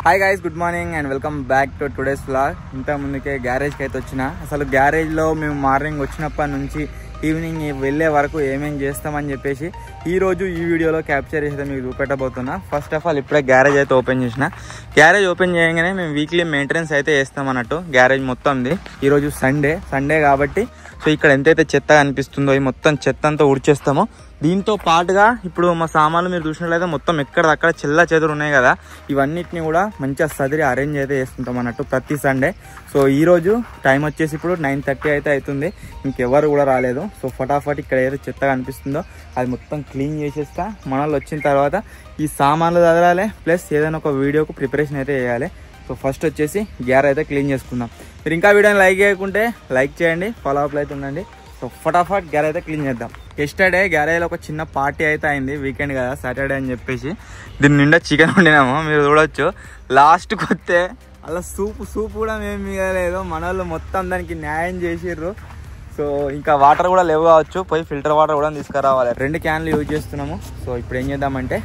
Hi guys, good morning and welcome back to today's vlog. ఇంత ముందుకే గ్యారేజ్కి అయితే వచ్చిన. అసలు గ్యారేజ్లో మేము మార్నింగ్ వచ్చినప్పటి నుంచి ఈవినింగ్ వెళ్ళే వరకు ఏమేం చేస్తామని చెప్పేసి ఈరోజు ఈ వీడియోలో క్యాప్చర్ చేసి మీకు చూపెట్టబోతున్నా. ఫస్ట్ ఆఫ్ ఆల్ ఇప్పుడే గ్యారేజ్ అయితే ఓపెన్ చేసిన. గ్యారేజ్ ఓపెన్ చేయగానే మేము వీక్లీ మెయింటెనెన్స్ అయితే చేస్తాం అన్నట్టు గ్యారేజ్ మొత్తంది. ఈరోజు సండే కాబట్టి సో ఇక్కడ ఎంతైతే చెత్త అనిపిస్తుందో ఈ మొత్తం చెత్త అంతా ఉడిచేస్తామో దీంతో పాటుగా ఇప్పుడు మా సామాన్లు మీరు చూసినట్లయితే మొత్తం ఎక్కడక్కడ చెల్ల చెదురు ఉన్నాయి కదా, ఇవన్నిటిని కూడా మంచిగా సదిరి అరేంజ్ అయితే చేస్తుంటాం అన్నట్టు ప్రతి సండే. సో ఈరోజు టైం వచ్చేసి ఇప్పుడు 9:30 అయితే అవుతుంది. ఇంకెవరు కూడా రాలేదు. సో ఫటాఫట్ ఇక్కడ ఏదో చెత్తగా అనిపిస్తుందో అది మొత్తం క్లీన్ చేసేస్తా. మనల్ని వచ్చిన తర్వాత ఈ సామాన్లు చదరాలి, ప్లస్ ఏదైనా ఒక వీడియోకు ప్రిపరేషన్ అయితే చేయాలి. సో ఫస్ట్ వచ్చేసి గ్యారేజ్ అయితే క్లీన్ చేసుకుందాం. మీరు ఇంకా వీడియోని లైక్ చేయకుంటే లైక్ చేయండి, ఫాలో అప్ అయితే ఉండండి. సో ఫటాఫట్ గ్యారేజ్ అయితే క్లీన్ చేద్దాం. ఎస్టర్డే గ్యారేజ్లో ఒక చిన్న పార్టీ అయితే అయింది, వీకెండ్ కదా సాటర్డే అని చెప్పేసి. దీని నిండా చికెన్ వండినాము, మీరు చూడొచ్చు. లాస్ట్కి వస్తే అలా సూప్ కూడా మేము మిగలేదు. మన వాళ్ళు మొత్తం దానికి న్యాయం చేసిర్రు. సో ఇంకా వాటర్ కూడా లేవు కావచ్చు, పోయి ఫిల్టర్ వాటర్ కూడా తీసుకురావాలి. 2 క్యాన్లు యూజ్ చేస్తున్నాము. సో ఇప్పుడు ఏం చేద్దామంటే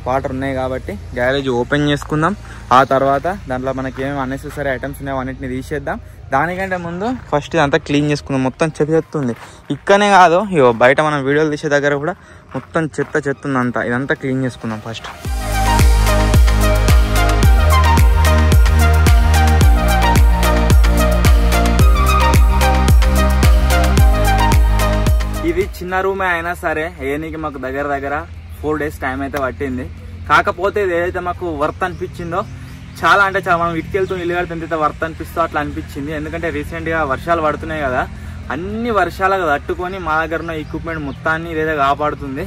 వాటర్ ఉన్నాయి కాబట్టి గ్యారేజ్ ఓపెన్ చేసుకుందాం. ఆ తర్వాత దాంట్లో మనకి ఏమేమి అన్నెసెసరీ ఐటమ్స్ ఉన్నాయో అన్నిటిని తీసేద్దాం. దానికంటే ముందు ఫస్ట్ ఇదంతా క్లీన్ చేసుకుందాం. మొత్తం చెత్త ఉంది, ఇక్కడనే కాదు ఇగో బయట మనం వీడియోలు తీసే దగ్గర కూడా మొత్తం చెత్త ఉంది అంతా. ఇదంతా క్లీన్ చేసుకుందాం ఫస్ట్. ఇది చిన్న రూమే అయినా సరే ఏనికి మాకు దగ్గర 4 days టైం అయితే పట్టింది. కాకపోతే ఇది ఏదైతే మాకు వర్త్ అనిపించిందో చాలా అంటే చాలా, మనం ఇటుకెళ్తూ ఇల్లు కడితే ఎంత వర్త్ అనిపిస్తో అట్లా అనిపించింది. ఎందుకంటే రీసెంట్గా వర్షాలు పడుతున్నాయి కదా, అన్ని వర్షాలకు తట్టుకొని మా దగ్గర ఉన్న ఎక్విప్మెంట్ మొత్తాన్ని ఇదైతే కాపాడుతుంది.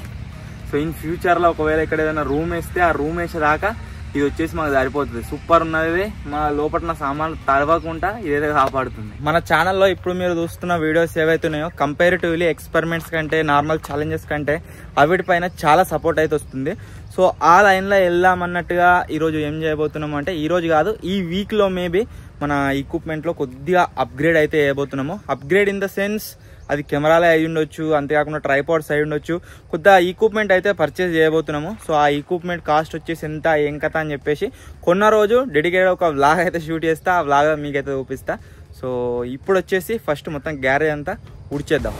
సో ఇన్ ఫ్యూచర్లో ఒకవేళ ఇక్కడ ఏదైనా రూమ్ వేస్తే ఆ రూమ్ వేసేదాకా ఇది వచ్చేసి మాకు సరిపోతుంది. సూపర్ ఉన్నది. మా లోపల సామాన్లు తడవకుండా ఇదైతే కాపాడుతుంది. మన ఛానల్లో ఇప్పుడు మీరు చూస్తున్న వీడియోస్ ఏవైతే ఉన్నాయో కంపారిటివ్లీ ఎక్స్పెరిమెంట్స్ కంటే, నార్మల్ ఛాలెంజెస్ కంటే అవిటిపైన చాలా సపోర్ట్ అయితే వస్తుంది. సో ఆ లైన్లో వెళ్దామన్నట్టుగా ఈరోజు ఏం చేయబోతున్నాము అంటే, ఈరోజు కాదు ఈ వీక్లో మేబీ మన ఎక్విప్మెంట్లో కొద్దిగా అప్గ్రేడ్ అయితే చేయబోతున్నాము. అప్గ్రేడ్ ఇన్ ద సెన్స్ అది కెమెరాలే అయి ఉండొచ్చు, అంతేకాకుండా ట్రైపాడ్స్ అయి ఉండొచ్చు. కొద్దిగా ఈక్విప్మెంట్ అయితే పర్చేస్ చేయబోతున్నాము. సో ఆ ఈక్విప్మెంట్ కాస్ట్ వచ్చేసి ఎంత ఏం కథ అని చెప్పేసి కొన్న రోజు డెడికేటెడ్ ఒక వ్లాగ్ అయితే షూట్ చేస్తా. ఆ వ్లాగ్ మీకైతే చూపిస్తా. సో ఇప్పుడు వచ్చేసి ఫస్ట్ మొత్తం గ్యారేజ్ అంతా ఉడిచేద్దాం.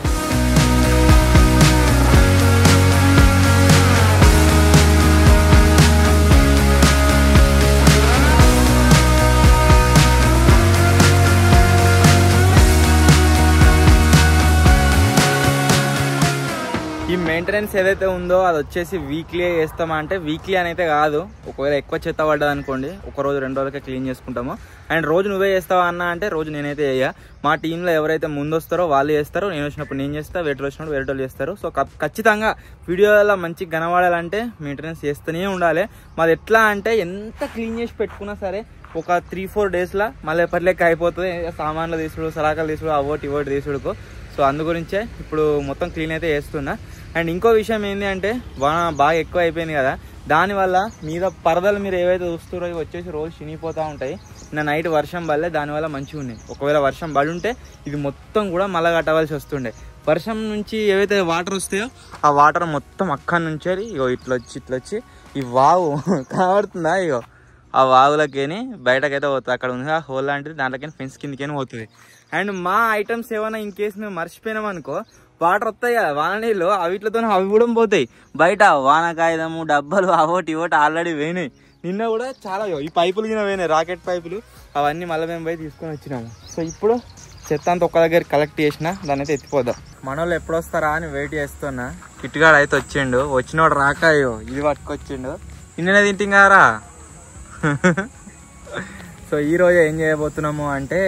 ఈ మెయింటెనెన్స్ ఏదైతే ఉందో అది వచ్చేసి వీక్లీ చేస్తామా అంటే, వీక్లీ అని అయితే కాదు. ఒకవేళ ఎక్కువ చెత్త పడ్డది అనుకోండి, 1 రోజు 2 రోజులకే క్లీన్ చేసుకుంటాము. అండ్ రోజు నువ్వే చేస్తావా అన్న అంటే రోజు నేనైతే చేయ. మా టీంలో ఎవరైతే ముందు వస్తారో వాళ్ళు చేస్తారు, నేను వచ్చినప్పుడు నేను చేస్తా, వేరే వచ్చినప్పుడు వేరే వాళ్ళు చేస్తారు. సో ఖచ్చితంగా వీడియోలో మంచిగా కనబడాలంటే మెయింటెనెన్స్ చేస్తూనే ఉండాలి. మాది ఎట్లా అంటే ఎంత క్లీన్ చేసి పెట్టుకున్నా సరే ఒక 3-4 daysలో మళ్ళీ ఎప్పటిలెక్క అయిపోతుంది. సామాన్లు తీసుడు, సరాకలు తీసుడు, అవోటి ఇవోటి తీసుడుకు. సో అందు గురించే ఇప్పుడు మొత్తం క్లీన్ అయితే చేస్తున్నా. అండ్ ఇంకో విషయం ఏంటి అంటే, వాన బాగా ఎక్కువ అయిపోయింది కదా, దానివల్ల మీద పరదలు మీరు ఏవైతే చూస్తారో ఇవి వచ్చేసి రోజు చినిగిపోతూ ఉంటాయి. నిన్న నైట్ వర్షం పడలే, దానివల్ల మంచిగా ఉన్నాయి. ఒకవేళ వర్షం పడి ఉంటే ఇది మొత్తం కూడా మళ్ళీ కట్టవలసి వస్తుండే. వర్షం నుంచి ఏవైతే వాటర్ వస్తాయో ఆ వాటర్ మొత్తం అక్కడి నుంచి ఇగో ఇట్లా వచ్చి ఈ వాగు కనబడుతుందా, ఇగో ఆ వాగులకేని బయటకైతే పోతుంది. అక్కడ ఉంది ఆ హోల్ లాంటిది, దాంట్లోకి ఫెన్స్ కిందకైనా పోతుంది. అండ్ మా ఐటమ్స్ ఏమైనా ఇన్ కేసు మేము మర్చిపోయినాం అనుకో, వాటర్ వస్తాయి కదా వాన నీళ్ళు, అవిట్లతో అవి కూడా పోతాయి బయట. వానకాయదము డబ్బాలు అవోటి ఇవోటి ఆల్రెడీ పోయినాయి. నిన్న కూడా చాలా ఈ పైపులు కింద పోయినాయి, రాకెట్ పైపులు. అవన్నీ మళ్ళీ మేము పోయి తీసుకొని వచ్చినాము. సో ఇప్పుడు చెత్త అంతా ఒక్క దగ్గర కలెక్ట్ చేసిన, దాన్ని అయితే ఎత్తిపోదాం. మన వాళ్ళు ఎప్పుడు వస్తారా అని వెయిట్ చేస్తున్నా. కిట్టుగాడు అయితే వచ్చిండు, వచ్చినోడు రాకాయో ఇది పట్టుకొచ్చిండు. నిన్ననే తింటింగారా. సో ఈరోజు ఏం చేయబోతున్నాము అంటే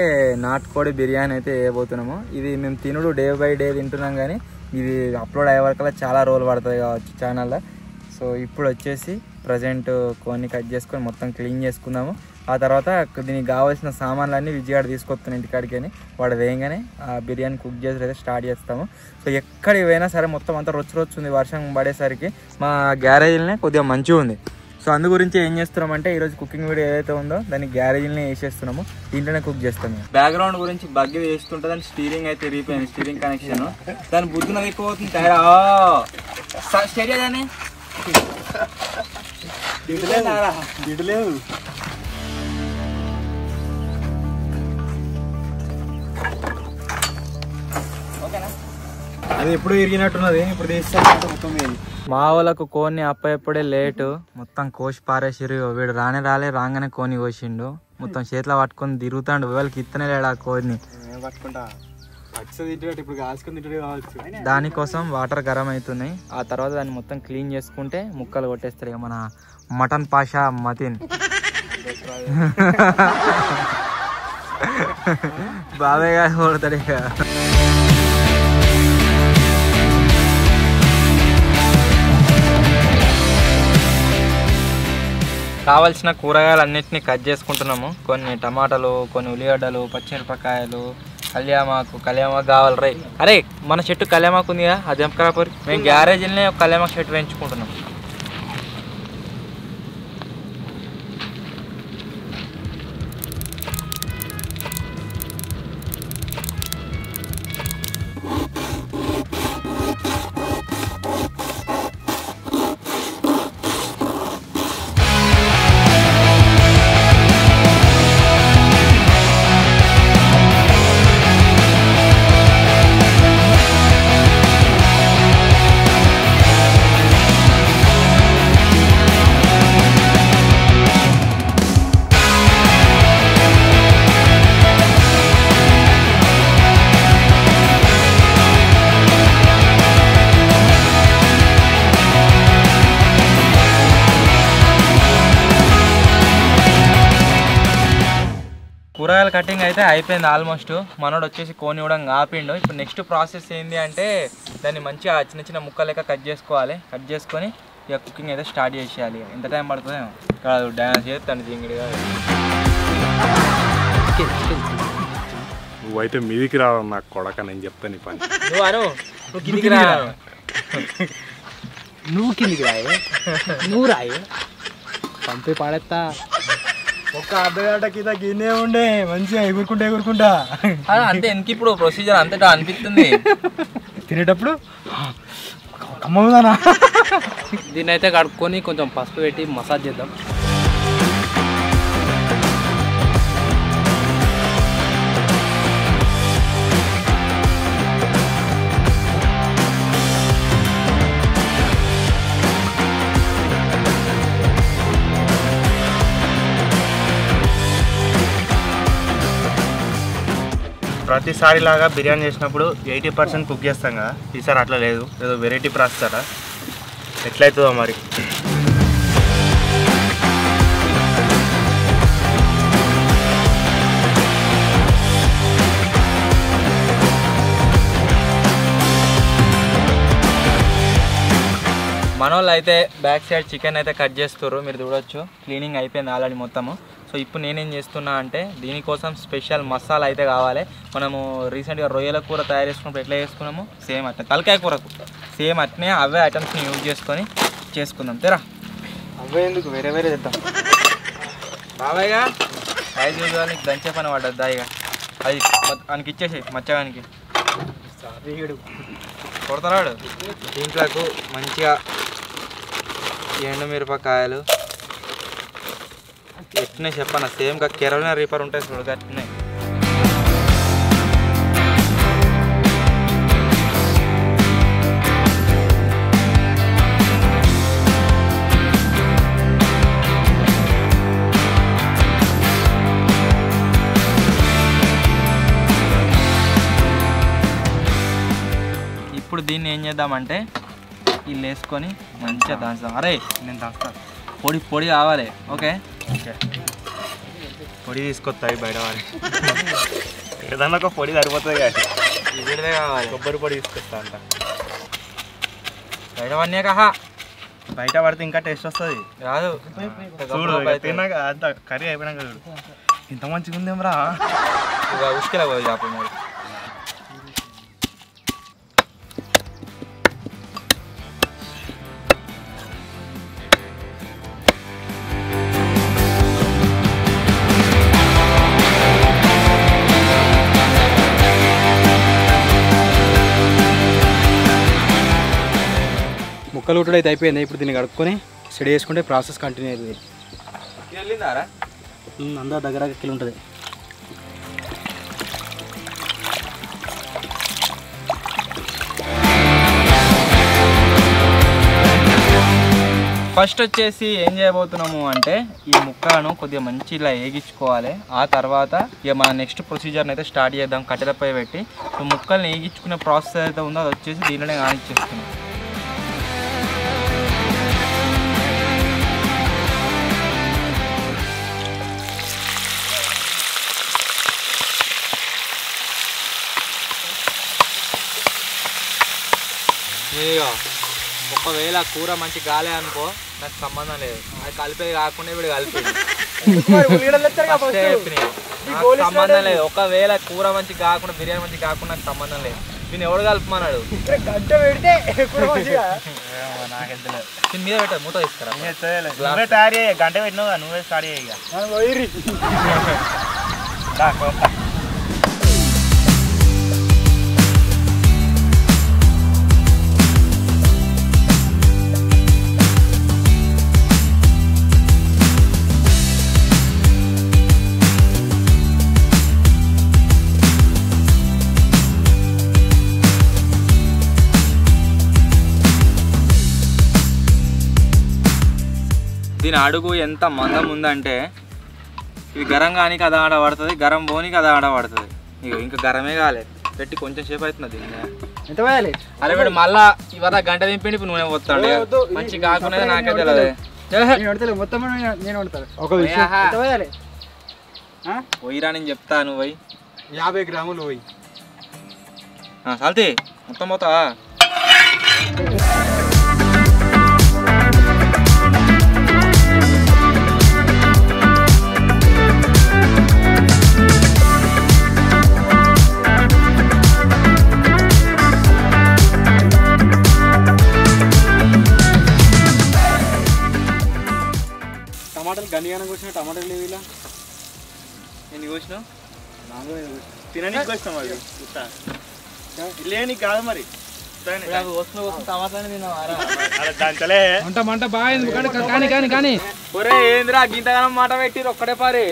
నాటుకోడి బిర్యానీ అయితే చేయబోతున్నాము. ఇది మేము తినుడు డే బై డే తింటున్నాం, కానీ ఇది అప్లోడ్ అయ్యే వరకల్లా చాలా రోజులు పడుతుంది కావచ్చు ఛానల్లో. సో ఇప్పుడు వచ్చేసి ప్రజెంట్ కొన్ని కట్ చేసుకొని మొత్తం క్లీన్ చేసుకుందాము. ఆ తర్వాత దీనికి కావాల్సిన సామాన్లన్నీ విజయవాడ తీసుకొస్తున్నాను ఇంటికాడికి అని. వాడు వేయంగానే ఆ బిర్యానీ కుక్ చేసి అయితే స్టార్ట్ చేస్తాము. సో ఎక్కడికి పోయినా సరే మొత్తం అంతా రొచ్చు ఉంది. వర్షం పడేసరికి మా గ్యారేజ్లోనే కొద్దిగా మంచిగా ఉంది. సో అందు గురించి ఏం చేస్తున్నామంటే ఈరోజు కుకింగ్ వీడియో ఏదైతే ఉందో దాన్ని గ్యారేజ్లోనే వేసేస్తున్నాము, దీంట్లోనే కుక్ చేస్తాము. బ్యాక్గ్రౌండ్ గురించి బగ్గి వేస్తుంటే దాని స్టీరింగ్ అయితే రీపోయింది, స్టీరింగ్ కనెక్షన్. దాని బుద్ధిన ఎక్కువ అవుతుంది తయారా స్టేడియా దాన్ని దిడలేదు. అది ఎప్పుడు ఇరిగినట్టున్నది, ఇప్పుడు తీస్తే మొత్తం మా వాళ్ళకు కోన్ని అప్పప్పుడే లేటు మొత్తం కోసి పారేసిరు. వీడు రాగానే కోని కోసిండు. మొత్తం చేతిలో పట్టుకొని తిరుగుతాడు. వాళ్ళకి ఇత్తనే లేడు ఆ కోడిని పట్టుకుంటా. ఇప్పుడు కాసుకొని తింటాడు కావచ్చు. దానికోసం వాటర్ గరం అవుతున్నాయి. ఆ తర్వాత దాన్ని మొత్తం క్లీన్ చేసుకుంటే ముక్కలు కొట్టేస్తారు. ఇక మన మటన్ పాషా మతిన్ బాబాయ్ గారు కొడతాడు. ఇక కావాల్సిన కూరగాయలన్నింటినీ కట్ చేసుకుంటున్నాము. కొన్ని టమాటాలు, కొన్ని ఉల్లిగడ్డలు, పచ్చిమిరపకాయలు, కళ్యామాకు కావాలి. రై అరే మన చెట్టు కళ్యామాకు ఉంది కదా, అది ఎంపకరాపోరి. మేము గ్యారేజ్లోనే ఒక కళ్యామాకు చెట్టు పెంచుకుంటున్నాం. కూరగాయల కటింగ్ అయితే అయిపోయింది ఆల్మోస్ట్. మనోడు వచ్చేసి కోని కూడా ఆపిండు. ఇప్పుడు నెక్స్ట్ ప్రాసెస్ ఏంటి అంటే దాన్ని మంచిగా చిన్న చిన్న ముక్కలు లెక్క కట్ చేసుకోవాలి. కట్ చేసుకొని ఇక కుకింగ్ అయితే స్టార్ట్ చేసేయాలి. ఎంత టైం పడుతుందో కాదు, డ్యాన్స్ చేస్తాను జింగిడిగా. నువ్వైతే మీదికి రావు నాకు కొడక, నేను చెప్తాను ఈ పని. నువ్వు కిందికి రా. నువ్వు కిందికి రాయి, నువ్వు రాయి పంపి పాడేస్తా. ఒక అర్ధగంట కింద గిన్నె ఉండే మంచిగా ఎగురుకుంటా అంతే. ఎందుకు ఇప్పుడు ప్రొసీజర్ అంతటా అనిపిస్తుంది తినేటప్పుడు కమ్మదానా. దీన్ని అయితే కడుక్కొని కొంచెం పసుపు పెట్టి మసాజ్ చేద్దాం. ప్రతిసారి లాగా బిర్యానీ చేసినప్పుడు 80% కుక్ చేస్తాం కదా, ఈసారి అట్లా లేదు, ఏదో వెరైటీ ప్రాసెస్ అట. ఎట్లయితుందో మరి. మనోళ్ళు అయితే బ్యాక్ సైడ్ చికెన్ అయితే కట్ చేస్తారు, మీరు చూడొచ్చు. క్లీనింగ్ అయిపోయింది ఆల్రెడీ మొత్తము. సో ఇప్పుడు నేనేం చేస్తున్నా అంటే దీనికోసం స్పెషల్ మసాలా అయితే కావాలి. మనము రీసెంట్గా రొయ్యల కూర తయారు చేసుకున్నప్పుడు ఎట్లా చేసుకున్నాము సేమ్ అట్నే, తలకాయ కూరకు సేమ్ అట్నే అవే ఐటమ్స్ని యూజ్ చేసుకుందాం. తెరా అవే ఎందుకు వేరే వేరే తెద్దాం. బాబాయ్గా యాజ్ యూజువల్ నీకు దంచే పని పడ్డది. దాయిగా అది ఆయనకి ఇచ్చేసి మచ్చగానికి కొడతాడు. దీంట్లోకి మంచిగా ఎండుమిరపకాయలు ఎట్నే చెప్పాను, సేమ్గా కెరోలినా రీపర్ ఉంటాయి చూడు అట్నే. ఇప్పుడు దీన్ని ఏం చేద్దామంటే వీళ్ళు వేసుకొని మంచిగా దాంచుదాం. అరే నేను దాస్తాను. పొడి కావాలి. ఓకే పొడి తీసుకొస్తాయి బయట వాడి. ఏదన్నా ఒక పొడి సరిపోతుంది కదా, ఇదే కావాలి. కొబ్బరి పొడి తీసుకొస్తా అంట. బయట వన్నే కహా, బయట పడితే ఇంకా టేస్ట్ వస్తుంది. రాదు చూడు తిన్నాక అంత కర్రీ అయిపోయినాక చూడు ఇంత మంచిగా ఉందేమ్రా. ఇక ఉసుకెలా పోయి అప్పుడు మరి. ముక్కలు కూడా అయితే అయిపోయింది. ఇప్పుడు దీన్ని కడుక్కొని సెట్ చేసుకుంటే ప్రాసెస్ కంటిన్యూ అవుతుంది. వెళ్ళిందారా అందరూ దగ్గర కిలో ఉంటుంది. ఫస్ట్ వచ్చేసి ఏం చేయబోతున్నాము అంటే ఈ ముక్కలను కొద్దిగా మంచి ఇలా వేగించుకోవాలి. ఆ తర్వాత ఇక మన నెక్స్ట్ ప్రొసీజర్ని అయితే స్టార్ట్ చేద్దాం కట్టెలపై పెట్టి. ముక్కల్ని వేగించుకునే ప్రాసెస్ అయితే ఉందో అది వచ్చేసి దీనిలోనే కానిచ్చేస్తున్నాం. ఒకవేళ కూర మంచి గాలే అనుకో నాకు సంబంధం లేదు, అది కలిపేది కాకుండా ఇప్పుడు కలిపేది సంబంధం లేదు. ఒకవేళ కూర మంచి కాకుండా బిర్యానీ మంచి కాకుండా నాకు సంబంధం లేదు. దీన్ని ఎవడు కలుపుమన్నాడు? నాకెంత లేదు. దీని మీద పెట్టదు, మూత తీసుకురా. నువ్వే తయారు చేయ, గంట పెట్టినావు నువ్వే స్టార్ట్ చేయ. దీని అడుగు ఎంత మందం ఉందంటే ఇది గరం కానీ కదా ఆడబడుతుంది, గరం పోని కదా ఆడబడుతుంది. ఇక ఇంకా గరమే కాలేదు, పెట్టి కొంచెం సేపు అవుతుంది. ఎంత పోయాలి? అరే వీడు మళ్ళా ఇవాళ గంట దింపండి, ఇప్పుడు నూనె పోతాడు. మంచి కాకుండా నాకే తెలియదు. మొత్తం నేను వండుతాను. ఒక విషయం, ఎంత పోయాలి? పోయిరా నేను చెప్తా, నువ్వు పోయి 50 గ్రాములు పోయి సాల్తీ మొత్తం పోతావా? టమాటాలు గనిగానే కూర్చున్నా, టమాటాలు లేవు ఇలా. ఎన్ని కూర్చున్నావు? తిననీకి వచ్చినాం అది లేని కాదు మరి. మంట బాగా కానీ ఒరే ఏంద్రా గింతగానం మాట పెట్టి ఒక్కడే పారే.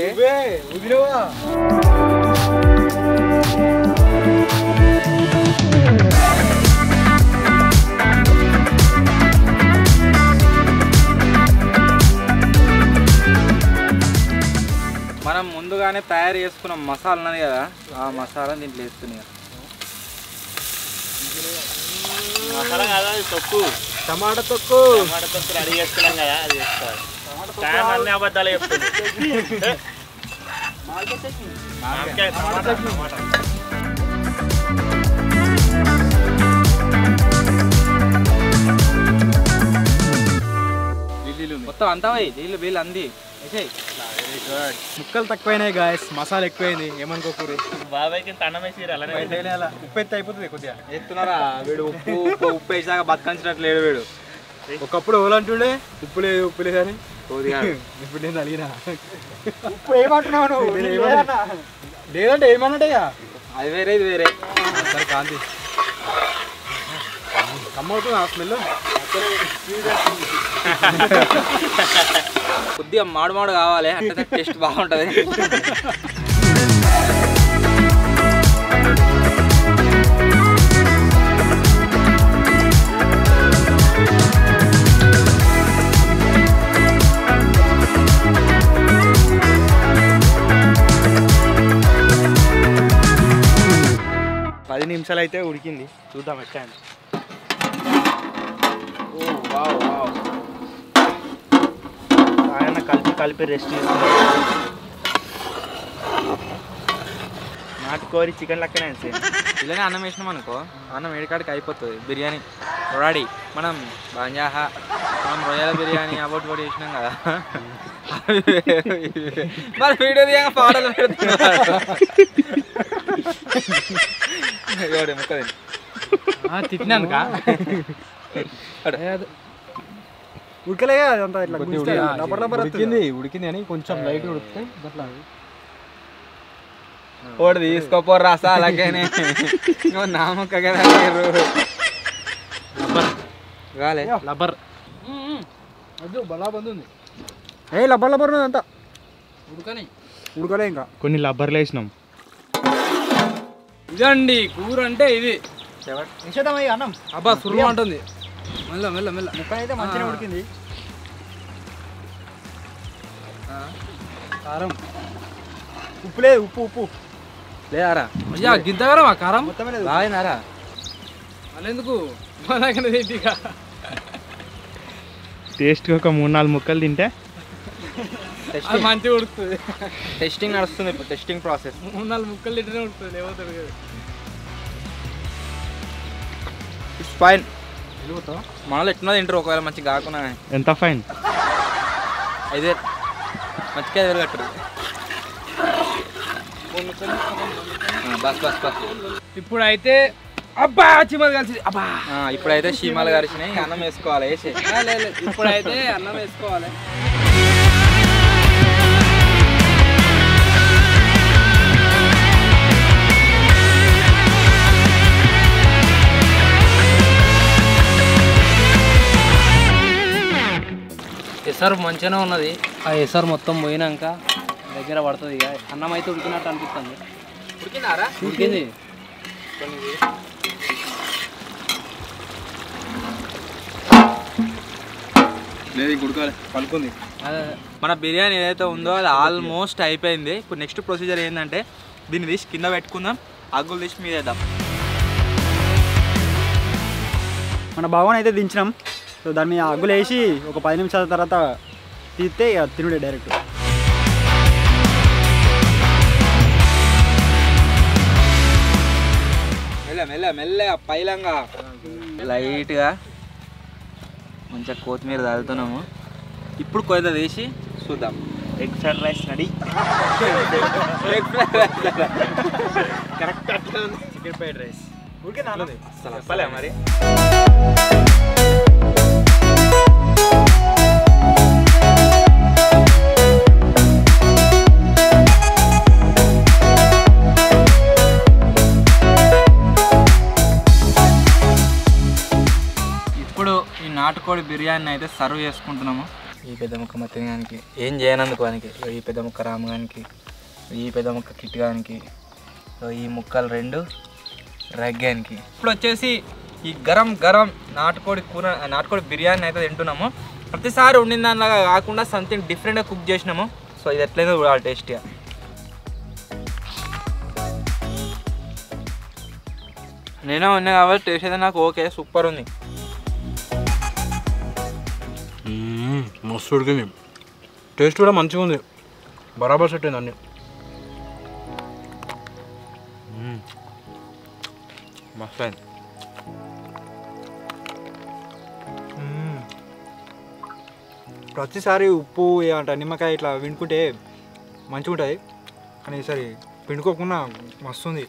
మనం ముందుగానే తయారు చేసుకున్న మసాలా ఉన్నది కదా, ఆ మసాలా దీంట్లో వేస్తున్నాయి. మసాలా కాదు, అది తొక్కు, టమాటా తొక్కు రెడీ చేసుకున్నాం కదా, అది వేసుకోవాలి. అన్ని అబద్ధాలు చెప్తుంది. మొత్తం అంతా నీళ్ళు వీళ్ళు అంది. ముక్కలు తక్కువైనాయి గాయస్, మసాలా ఎక్కువైంది, ఏమనుకోకూరి. బాబాయ్కి అన్నం వేసి ఉప్పు ఎత్తి అయిపోతుంది కొద్దిగా. ఎత్తున్నారా వీడు? ఉప్పు వేసాక బతకంచినట్లు లేడు వీడు. ఒకప్పుడు ఎవరంటుండే ఉప్పు లేదు ఉప్పు లేదని, ఇప్పుడు నేను అడిగినా ఉప్పు ఏమంటున్నావు నువ్వు? లేదంటే ఏమన్నట్టయ్యా? అది వేరే ఇది వేరే. సరే కాంతి కమ్మవుతుంది ఆ స్మెల్. కొద్దిగా మాడు మాడు కావాలి, అంటే టేస్ట్ బాగుంటుంది. పది నిమిషాలు అయితే ఉడికింది, చూద్దాం ఎట్లా. ఆయన కలిపి రెస్ట్ తీసుకున్నాం. నాటుకోరి చికెన్ లెక్కనే ఇలానే అన్నం వేసినాం అనుకో, అన్నం ఏడికాడికి అయిపోతుంది. బిర్యానీ రెడీ. మనం బంజాహా, మనం రొయ్యల బిర్యానీ అబౌట్ కూడా వేసినాం కదా, మరి వీడియో దిగా పాటలు పెడుతున్నారు. తిట్టినానుక ఉడకలే అదంతా ఇట్లా ఉడికింది అని కొంచెం లైట్ ఉడికితే అట్లా ఓడి తీసుకోపోరు రసా అలాగేనే నామక్క కదా కాలే లబ్బర్ అది బలా బంద్ ఉంది. ఏ లబ్బర్ లబ్బర్ ఉంది అంతా ఉడకలే ఇంకా. కొన్ని లబ్బర్లు వేసినాం. ఇదండి కూర అంటే ఇది. నిషేధం అయ్యి అన్నం అబ్బా సుర్రు అంటుంది. మెల్ల మెల్ల మెల్ల ముక్క అయితే మంచిగా ఉడికింది. కారం ఉప్పు లేదు ఉప్పు లేదారా అయ్యా గింతగారా కారం మొత్తమే లేదు బాగానారా వాళ్ళెందుకు మా దగ్గర తింటిగా టేస్ట్కి ఒక 3-4 ముక్కలు తింటే అది మంచిగా ఉడుకుతుంది. టెస్టింగ్ నడుస్తుంది ఇప్పుడు, టెస్టింగ్ ప్రాసెస్. 3-4 ముక్కలు తింటేనే ఉడుకుతుంది, లేకపోతుంది కదా. It's fine. మనలో ఎట్లా తింటారు ఒకవేళ మంచిగా కాకుండా. ఎంత ఫైన్? అయితే మంచిగా కట్టరు. Bus bus bus. ఇప్పుడైతే అబ్బా చీమలు కలిసి అబ్బా ఇప్పుడైతే చీమలు కలిసినాయి, అన్నం వేసుకోవాలి. వేసి లేదు ఇప్పుడైతే అన్నం వేసుకోవాలి. ఎసరు మంచిగానే ఉన్నది. ఆ ఎసరు మొత్తం పోయినాక దగ్గర పడుతుంది. ఇక అన్నం అయితే ఉడికినట్టు అనిపిస్తుంది. ఉడికినారా? ఉడికింది. లేదు ఉడకాలి, పలుకుంది. అదే మన బిర్యానీ ఏదైతే ఉందో అది ఆల్మోస్ట్ అయిపోయింది. ఇప్పుడు నెక్స్ట్ ప్రొసీజర్ ఏంటంటే దీన్ని తీసి కింద పెట్టుకుందాం, అగ్గులు తీసి మీద వేద్దాం. మన భావన అయితే దించినాం. సో దాని మీద అగ్గులు వేసి ఒక 10 నిమిషాల తర్వాత తీస్తే ఇక తినుడే డైరెక్ట్. మెల్లగా పైలంగా లైట్గా మంచిగా కొత్తిమీర చల్లుతున్నాము. ఇప్పుడు కొంత తీసి చూద్దాం. Egg fried rice ready. Correct అట్లా ఉంది. చికెన్ ఫ్రైడ్ రైస్ చెప్పలే మరి. ఇప్పుడు ఈ నాటుకోడి బిర్యానీ అయితే సర్వ్ చేసుకుంటున్నాము. ఈ పెద్ద ముక్క మత్తిగానికి ఏం చేయనందుకు వానికి, ఈ పెద్ద ముక్క రామగానికి, ఈ పెద్ద ముక్క కిట్గానికి, ఈ ముక్కలు 2 రగ్గానికి. ఇప్పుడు వచ్చేసి ఈ గరం గరం నాటుకోడి బిర్యానీ అయితే తింటున్నాము. ప్రతిసారి ఉండిన దానిలాగా కాకుండా సంథింగ్ డిఫరెంట్గా కుక్ చేసినాము. సో ఇది ఎట్లయినా చూడాలి టేస్టీగా. నేనే ఉన్నా కాబట్టి టేస్ట్ అయితే నాకు ఓకే, సూపర్ ఉంది. మస్తు ఉడికింది. టేస్ట్ కూడా మంచిగా ఉంది, బరాబర్ సెట్ అయింది అన్నీ. మస్తు అయింది. ప్రతిసారి ఉప్పు ఏమంట నిమ్మకాయ ఇట్లా వినుకుంటే మంచిగా ఉంటుంది, కానీ ఈసారి పిండుకోకుండా మస్తు ఉంది.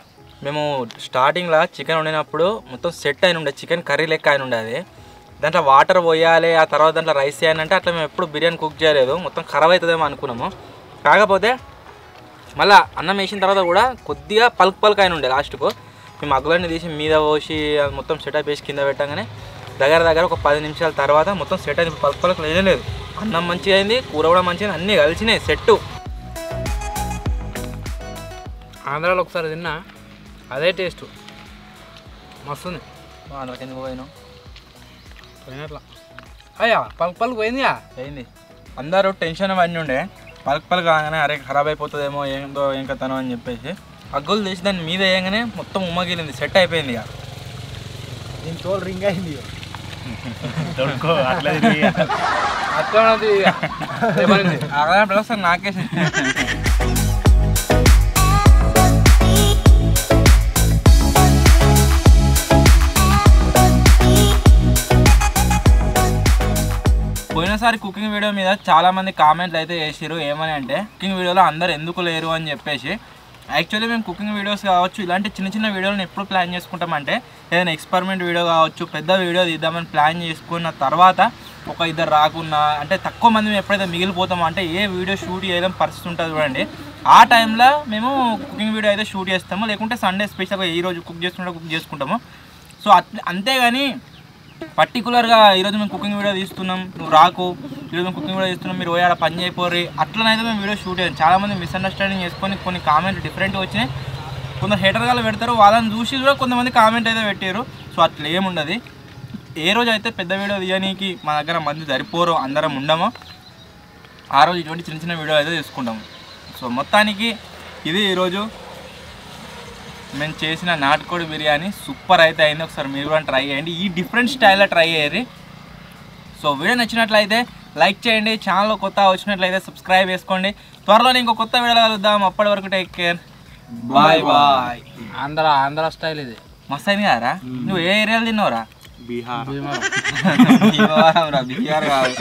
మేము స్టార్టింగ్లో చికెన్ వండినప్పుడు మొత్తం సెట్ అయిన ఉండే, చికెన్ కర్రీ లెక్క అయిన ఉండేది. దాంట్లో వాటర్ పోయాలి, ఆ తర్వాత దాంట్లో రైస్ చేయాలంటే అట్లా మేము ఎప్పుడు బిర్యానీ కుక్ చేయలేదు. మొత్తం ఖరాబ్ అవుతుందేమో అనుకున్నాము. కాకపోతే మళ్ళీ అన్నం వేసిన తర్వాత కూడా కొద్దిగా పలుకు అయిన ఉండే. లాస్ట్కు మేము అగ్గులన్నీ తీసి మీద పోసి మొత్తం సెటప్ వేసి కింద పెట్టగానే దగ్గర ఒక 10 నిమిషాల తర్వాత మొత్తం సెట్ అయింది. పలుకు లేదు, అన్నం మంచిగా అయింది, కూర కూడా మంచిగా అయింది, అన్నీ కలిసినాయి సెట్టు. ఆంధ్రాలో ఒకసారి తిన్నా, అదే టేస్ట్ మస్తుంది. అందులోకి ఎందుకు పోయినాం పోయినట్లా అయ్యా పలుకు పోయిందిగా అయింది. అందరూ టెన్షన్ అవన్నీ ఉండే, పలుకు కాగానే అరే ఖరాబ్ అయిపోతుందేమో ఏందో ఏం కథనో అని చెప్పేసి అగ్గులు తీసి దాన్ని మీద వేయగానే మొత్తం ఉమ్మగిలింది, సెట్ అయిపోయింది. ఇక దీని తోలు రింగ్ అయింది. అట్లా ఒకసారి నాకేసి పోయినసారి కుకింగ్ వీడియో మీద చాలామంది కామెంట్లు అయితే చేసారు. ఏమని అంటే కుకింగ్ వీడియోలో అందరు ఎందుకు లేరు అని చెప్పేసి. యాక్చువల్లీ మేము కుకింగ్ వీడియోస్ కావచ్చు, ఇలాంటి చిన్న వీడియోలను ఎప్పుడు ప్లాన్ చేసుకుంటామంటే ఏదైనా ఎక్స్పెరిమెంట్ వీడియో కావచ్చు, పెద్ద వీడియో తీద్దామని ప్లాన్ చేసుకున్న తర్వాత ఒక 2 రాకున్నా అంటే తక్కువ మంది మేము ఎప్పుడైతే మిగిలిపోతామో అంటే ఏ వీడియో షూట్ చేయడం పరిస్థితి ఉంటుంది చూడండి. ఆ టైంలో మేము కుకింగ్ వీడియో అయితే షూట్ చేస్తాము, లేకుంటే సండే స్పెషల్గా ఈరోజు కుక్ చేసుకుంటాము. సో అంతేగాని పర్టికులర్గా ఈరోజు మేము కుకింగ్ వీడియో తీస్తున్నాం, నువ్వు రాకు, ఈరోజు మేము కుకింగ్ వీడియో తీస్తున్నాం, మీరు పోయాడ పని చేయపోర్రి, అట్లనైతే మేము వీడియో షూట్ చేయాలి. చాలామంది మిస్అండర్స్టాండింగ్ చేసుకొని కొన్ని కామెంట్లు డిఫరెంట్గా వచ్చినాయి. కొందరు హేటర్గాలు పెడతారు, వాళ్ళని చూసి కూడా కొంతమంది కామెంట్ అయితే పెట్టారు. సో అట్లా ఏముండదు. ఏ రోజు అయితే పెద్ద వీడియో తీయడానికి మా దగ్గర మంది సరిపోరు, అందరం ఉండము, ఆ రోజు ఇటువంటి చిన్న చిన్న వీడియో అయితే తీసుకుంటాం. సో మొత్తానికి ఇది ఈరోజు మేము చేసిన నాటుకోడి బిర్యానీ సూపర్ అయితే అయింది. ఒకసారి మీరు కూడా ట్రై చేయండి, ఈ డిఫరెంట్ స్టైల్లో ట్రై చేయండి. సో వీడియో నచ్చినట్లయితే లైక్ చేయండి, ఛానల్లో కొత్త వచ్చినట్లయితే సబ్స్క్రైబ్ చేసుకోండి. త్వరలోనే ఇంకో కొత్త వీడియో కలుద్దాం. అప్పటి వరకు take care, bye bye. Andhra style ఇది మస్తు అయింది కదరా. నువ్వు ఏ ఏరియాలో తిన్నావురా? బీహార్ భీమవరం రా, బీహార్ కాదు.